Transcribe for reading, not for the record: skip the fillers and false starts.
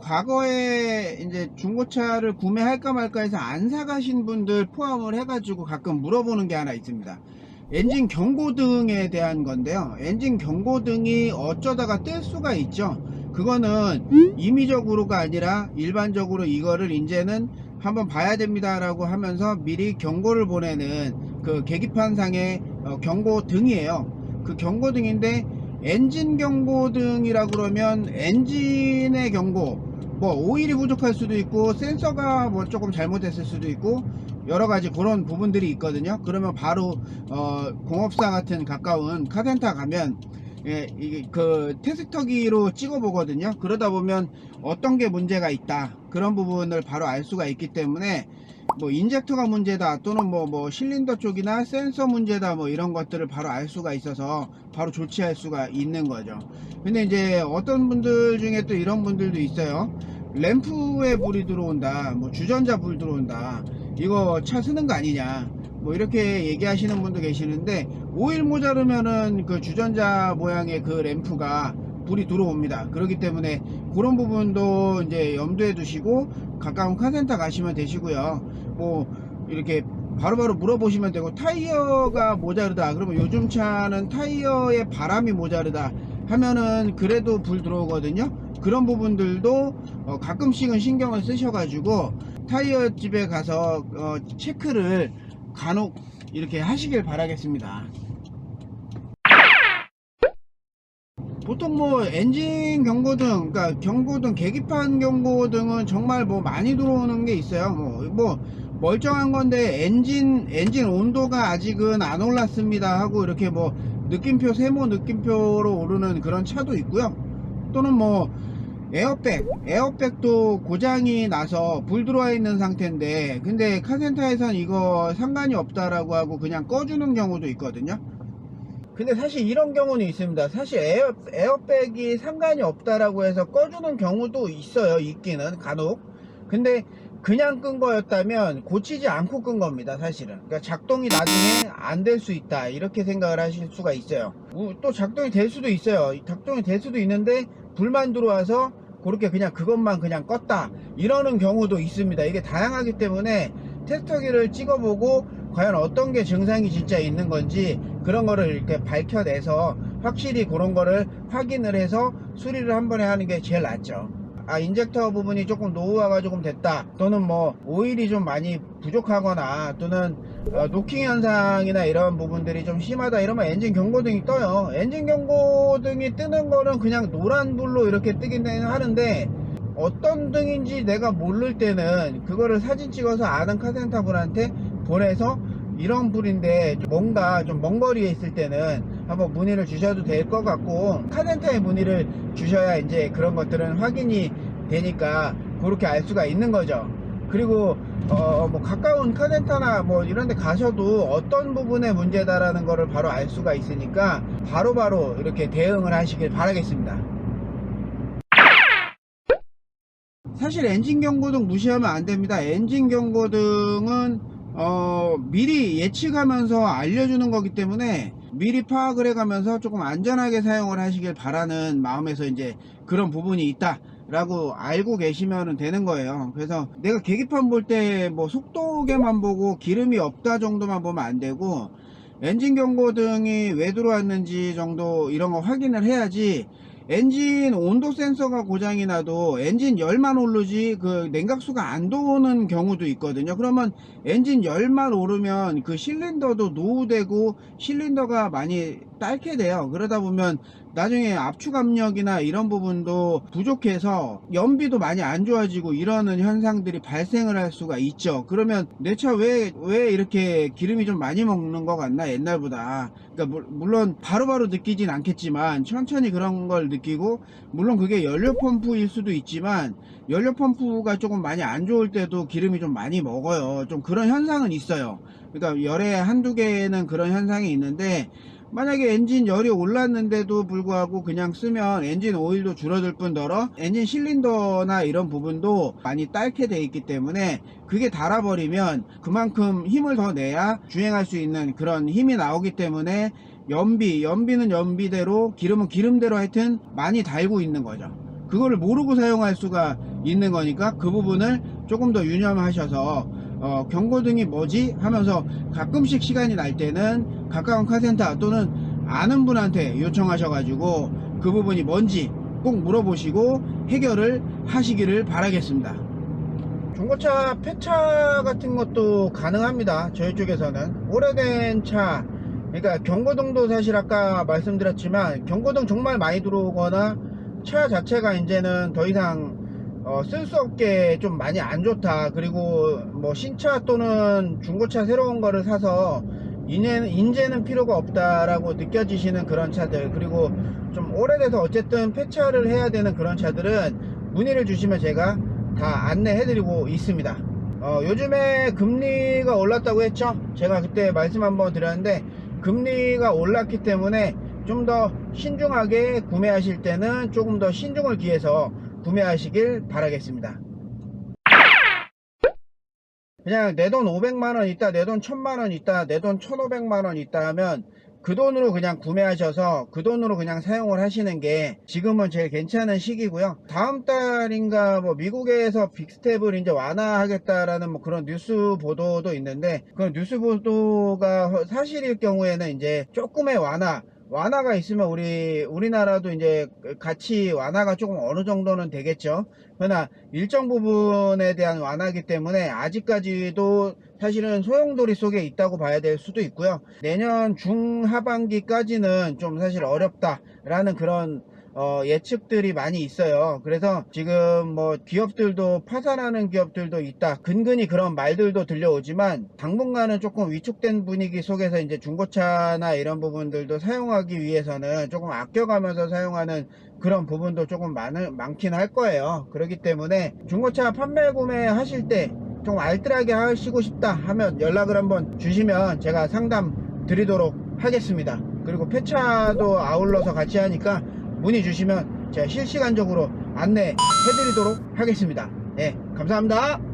과거에 이제 중고차를 구매할까 말까 해서 안 사가신 분들 포함을 해가지고 가끔 물어보는 게 하나 있습니다. 엔진 경고등에 대한 건데요. 엔진 경고등이 어쩌다가 뜰 수가 있죠. 그거는 임의적으로가 아니라 일반적으로 이거를 이제는 한번 봐야 됩니다 라고 하면서 미리 경고를 보내는 그 계기판상의 경고등이에요. 그 경고등인데, 엔진 경고등이라 그러면 엔진의 경고, 뭐 오일이 부족할 수도 있고 센서가 뭐 조금 잘못됐을 수도 있고 여러가지 그런 부분들이 있거든요. 그러면 바로 공업사 같은 가까운 카센터 가면 이게 그 테스터기로 찍어 보거든요. 그러다 보면 어떤 게 문제가 있다, 그런 부분을 바로 알 수가 있기 때문에 뭐 인젝터가 문제다 또는 뭐 실린더 쪽이나 센서 문제다 뭐 이런 것들을 바로 알 수가 있어서 바로 조치할 수가 있는 거죠. 근데 이제 어떤 분들 중에 또 이런 분들도 있어요. 램프에 불이 들어온다, 뭐 주전자 불 들어온다, 이거 차 쓰는 거 아니냐, 뭐 이렇게 얘기하시는 분도 계시는데, 오일 모자르면은 그 주전자 모양의 그 램프가 불이 들어옵니다. 그렇기 때문에 그런 부분도 이제 염두에 두시고 가까운 카센터 가시면 되시고요. 뭐 이렇게 바로바로 물어보시면 되고, 타이어가 모자르다 그러면 요즘 차는 타이어에 바람이 모자르다 하면은 그래도 불 들어오거든요. 그런 부분들도 가끔씩은 신경을 쓰셔가지고 타이어 집에 가서 체크를 간혹 이렇게 하시길 바라겠습니다. 보통 뭐 엔진 경고등, 그러니까 경고등, 계기판 경고등은 정말 뭐 많이 들어오는 게 있어요. 뭐 멀쩡한 건데 엔진 온도가 아직은 안 올랐습니다 하고 이렇게 뭐 느낌표, 세모 느낌표로 오르는 그런 차도 있고요. 또는 뭐 에어백도 고장이 나서 불 들어와 있는 상태인데, 근데 카센터에선 이거 상관이 없다라고 하고 그냥 꺼주는 경우도 있거든요. 근데 사실 이런 경우는 있습니다. 사실 에어백이 상관이 없다라고 해서 꺼주는 경우도 있어요. 있기는 간혹. 근데 그냥 끈 거였다면 고치지 않고 끈 겁니다, 사실은. 그러니까 작동이 나중에 안 될 수 있다, 이렇게 생각을 하실 수가 있어요. 또 작동이 될 수도 있어요. 작동이 될 수도 있는데 불만 들어와서 그렇게 그냥 그것만 그냥 껐다, 이러는 경우도 있습니다. 이게 다양하기 때문에 테스터기를 찍어보고 과연 어떤 게 증상이 진짜 있는 건지 그런 거를 이렇게 밝혀내서 확실히 그런 거를 확인을 해서 수리를 한 번에 하는 게 제일 낫죠. 인젝터 부분이 조금 노후화가 조금 됐다, 또는 뭐 오일이 좀 많이 부족하거나 또는 노킹 현상이나 이런 부분들이 좀 심하다 이러면 엔진 경고등이 떠요. 엔진 경고등이 뜨는 거는 그냥 노란 불로 이렇게 뜨긴 하는데, 어떤 등인지 내가 모를 때는 그거를 사진 찍어서 아는 카센터 분한테 보내서 이런 불인데 뭔가 좀 먼 거리에 있을 때는 한번 문의를 주셔도 될 것 같고, 카센터에 문의를 주셔야 이제 그런 것들은 확인이 되니까 그렇게 알 수가 있는 거죠. 그리고 뭐 가까운 카센터나 뭐 이런 데 가셔도 어떤 부분의 문제다라는 거를 바로 알 수가 있으니까 바로바로 이렇게 대응을 하시길 바라겠습니다. 사실 엔진 경고등 무시하면 안 됩니다. 엔진 경고등은 미리 예측하면서 알려주는 거기 때문에 미리 파악을 해가면서 조금 안전하게 사용을 하시길 바라는 마음에서 이제 그런 부분이 있다 라고 알고 계시면 되는 거예요. 그래서 내가 계기판 볼 때 뭐 속도계만 보고 기름이 없다 정도만 보면 안 되고, 엔진 경고등이 왜 들어왔는지 정도 이런 거 확인을 해야지. 엔진 온도 센서가 고장이 나도 엔진 열만 오르지 그 냉각수가 안 도는 경우도 있거든요. 그러면 엔진 열만 오르면 그 실린더도 노후되고 실린더가 많이 닳게 돼요. 그러다 보면 나중에 압축 압력이나 이런 부분도 부족해서 연비도 많이 안 좋아지고 이러는 현상들이 발생을 할 수가 있죠. 그러면 내 차 왜 이렇게 기름이 좀 많이 먹는 것 같나 옛날보다. 그러니까 물론 바로바로 느끼진 않겠지만 천천히 그런 걸 느끼고, 물론 그게 연료 펌프일 수도 있지만 연료 펌프가 조금 많이 안 좋을 때도 기름이 좀 많이 먹어요. 좀 그런 현상은 있어요. 그러니까 열에 한두 개는 그런 현상이 있는데, 만약에 엔진 열이 올랐는데도 불구하고 그냥 쓰면 엔진 오일도 줄어들 뿐더러 엔진 실린더나 이런 부분도 많이 닳게 돼 있기 때문에, 그게 닳아버리면 그만큼 힘을 더 내야 주행할 수 있는 그런 힘이 나오기 때문에 연비는 연비대로 기름은 기름대로 하여튼 많이 달고 있는 거죠. 그거를 모르고 사용할 수가 있는 거니까 그 부분을 조금 더 유념하셔서 경고등이 뭐지 하면서 가끔씩 시간이 날 때는 가까운 카센터 또는 아는 분한테 요청하셔가지고 그 부분이 뭔지 꼭 물어보시고 해결을 하시기를 바라겠습니다. 중고차 폐차 같은 것도 가능합니다. 저희 쪽에서는 오래된 차, 그러니까 경고등도 사실 아까 말씀드렸지만 경고등 정말 많이 들어오거나 차 자체가 이제는 더 이상 쓸 수 없게 좀 많이 안 좋다, 그리고 뭐 신차 또는 중고차 새로운 거를 사서 이제는 필요가 없다라고 느껴지시는 그런 차들, 그리고 좀 오래돼서 어쨌든 폐차를 해야 되는 그런 차들은 문의를 주시면 제가 다 안내해드리고 있습니다. 요즘에 금리가 올랐다고 했죠. 제가 그때 말씀 한번 드렸는데 금리가 올랐기 때문에 좀 더 신중하게 구매하실 때는 조금 더 신중을 기해서 구매하시길 바라겠습니다. 그냥 내 돈 500만원 있다, 내 돈 1000만원 있다, 내 돈 1500만원 있다 하면 그 돈으로 그냥 구매하셔서 그 돈으로 그냥 사용을 하시는 게 지금은 제일 괜찮은 시기고요. 다음 달인가 뭐 미국에서 빅스텝을 이제 완화하겠다라는 뭐 그런 뉴스 보도도 있는데, 그 뉴스 보도가 사실일 경우에는 이제 조금의 완화가 있으면 우리나라도 이제 같이 완화가 조금 어느 정도는 되겠죠. 그러나 일정 부분에 대한 완화이기 때문에 아직까지도 사실은 소용돌이 속에 있다고 봐야 될 수도 있고요. 내년 중하반기까지는 좀 사실 어렵다라는 그런 예측들이 많이 있어요. 그래서 지금 뭐 기업들도 파산하는 기업들도 있다, 근근히 그런 말들도 들려오지만 당분간은 조금 위축된 분위기 속에서 이제 중고차나 이런 부분들도 사용하기 위해서는 조금 아껴가면서 사용하는 그런 부분도 조금 많긴 할 거예요. 그렇기 때문에 중고차 판매 구매 하실 때 좀 알뜰하게 하시고 싶다 하면 연락을 한번 주시면 제가 상담 드리도록 하겠습니다. 그리고 폐차도 아울러서 같이 하니까 문의 주시면 제가 실시간적으로 안내해 드리도록 하겠습니다. 네, 감사합니다.